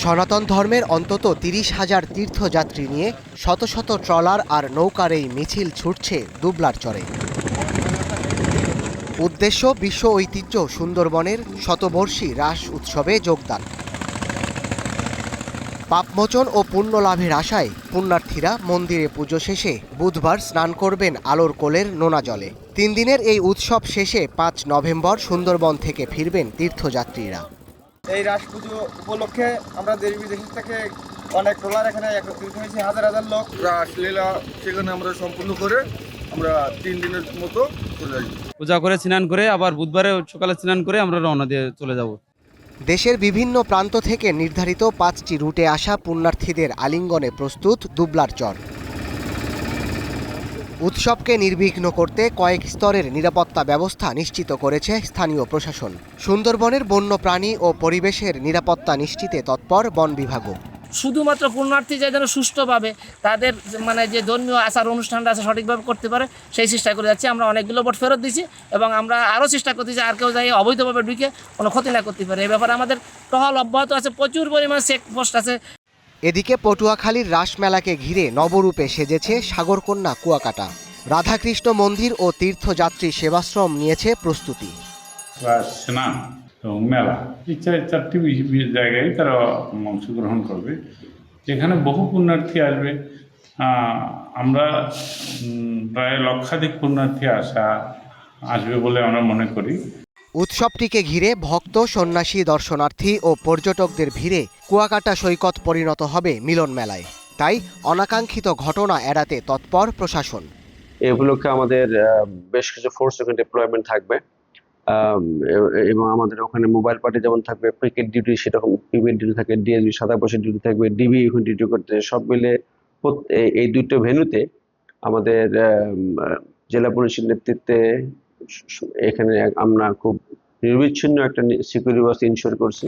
সনাতন ধর্মের অন্তত ৩০,০০০ তীর্থযাত্রী নিয়ে শত শত ট্রলার আর নৌকার এই মিছিল ছুটছে দুবলার চরে। উদ্দেশ্য বিশ্ব ঐতিহ্য সুন্দরবনের শতবর্ষী রাস উৎসবে যোগদান। পাপমোচন ও পুণ্য লাভের আশায় পুণ্যার্থীরা মন্দিরে পুজো শেষে বুধবার স্নান করবেন আলোর কোলের নোনা জলে। ৩ দিনের এই উৎসব শেষে ৫ নভেম্বর সুন্দরবন থেকে ফিরবেন তীর্থযাত্রীরা। এই রাস পুজো উপলক্ষে আমরা দেশ বিদেশ থেকে অনেক ট্রলার এখানে একত্রিত হয়েছে, হাজার হাজার লোক। রাসলীলা সেখানে আমরা সম্পূর্ণ করে আমরা 3 দিনের মতো চলে যাই। পূজা করে স্নান করে আবার বুধবারে সকালে স্নান করে আমরা রওনা দিয়ে চলে যাব। দেশের বিভিন্ন প্রান্ত থেকে নির্ধারিত 5টি রুটে আসা পুণ্যার্থীদের আলিঙ্গনে প্রস্তুত দুবলার চর। উৎসবকে নির্বিঘ্ন করতে কয়েক স্তরের নিরাপত্তা ব্যবস্থা নিশ্চিত করেছে স্থানীয় প্রশাসন। সুন্দরবনের বন্যপ্রাণী ও পরিবেশের নিরাপত্তা নিশ্চিতে তৎপর বন বিভাগও। শুধুমাত্র পুণ্যার্থী যে যেন সুষ্ঠুভাবে তাদের যে ধর্মীয় আচার অনুষ্ঠানটা আছে সঠিকভাবে করতে পারে সেই চেষ্টা করে যাচ্ছি। আমরা অনেকগুলো বোট ফেরত দিচ্ছি এবং আমরা আরও চেষ্টা করতেছি আর কেউ যাই অবৈধভাবে ঢুকে কোনো ক্ষতি না করতে পারে। এ ব্যাপারে আমাদের টহল অব্যাহত আছে, প্রচুর পরিমাণ চেকপোস্ট আছে। এদিকে পটুয়াখালীর রাসমেলাকে ঘিরে নবরূপে সেজেছে সাগরকন্যা কুয়াকাটা। রাধাকৃষ্ণ মন্দির ও তীর্থযাত্রী সেবাশ্রম নিয়েছে প্রস্তুতি। স্নান এবং মেলা এই 4টি জায়গায় তারা অংশগ্রহণ করবে, যেখানে বহু পুণ্যার্থী আসবে। আমরা প্রায় লক্ষাধিক পুণ্যার্থী আসবে বলে আমরা মনে করি। উৎসবটিকে ঘিরে ভক্ত, সন্ন্যাসী, দর্শনার্থী ও পর্যটকদের ভিড়ে কুয়াকাটা সৈকত পরিণত হবে মিলন মেলায়। তাই অনাকাঙ্ক্ষিত ঘটনা এড়াতে তৎপর প্রশাসন। এই উপলক্ষে আমাদের বেশ কিছু ফোর্স ওখানে ডিপ্লয়মেন্ট থাকবে এবং আমাদের ওখানে মোবাইল পার্টি যেমন থাকবে, পিকেট ডিউটি সেরকম পিকেট ডিউটি থাকবে, ডিএসবি সাদা পোশাক ডিউটি থাকবে, ডিবি ওখানে ডিউটি করতে। সব মিলে এই দুটো ভেন্যুতে আমাদের জেলা পুলিশের নেতৃত্বে এখানে আমরা খুব নির্বিচ্ছিন্ন একটা সিকিউরিটি ব্যবস্থা ইনশিওর করছি।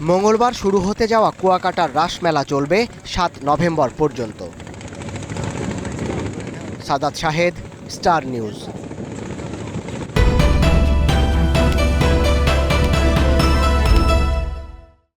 মঙ্গলবার শুরু হতে যাওয়া কুয়াকাটার রাসমেলা চলবে 7 নভেম্বর পর্যন্ত। Sadat Shahed, star news.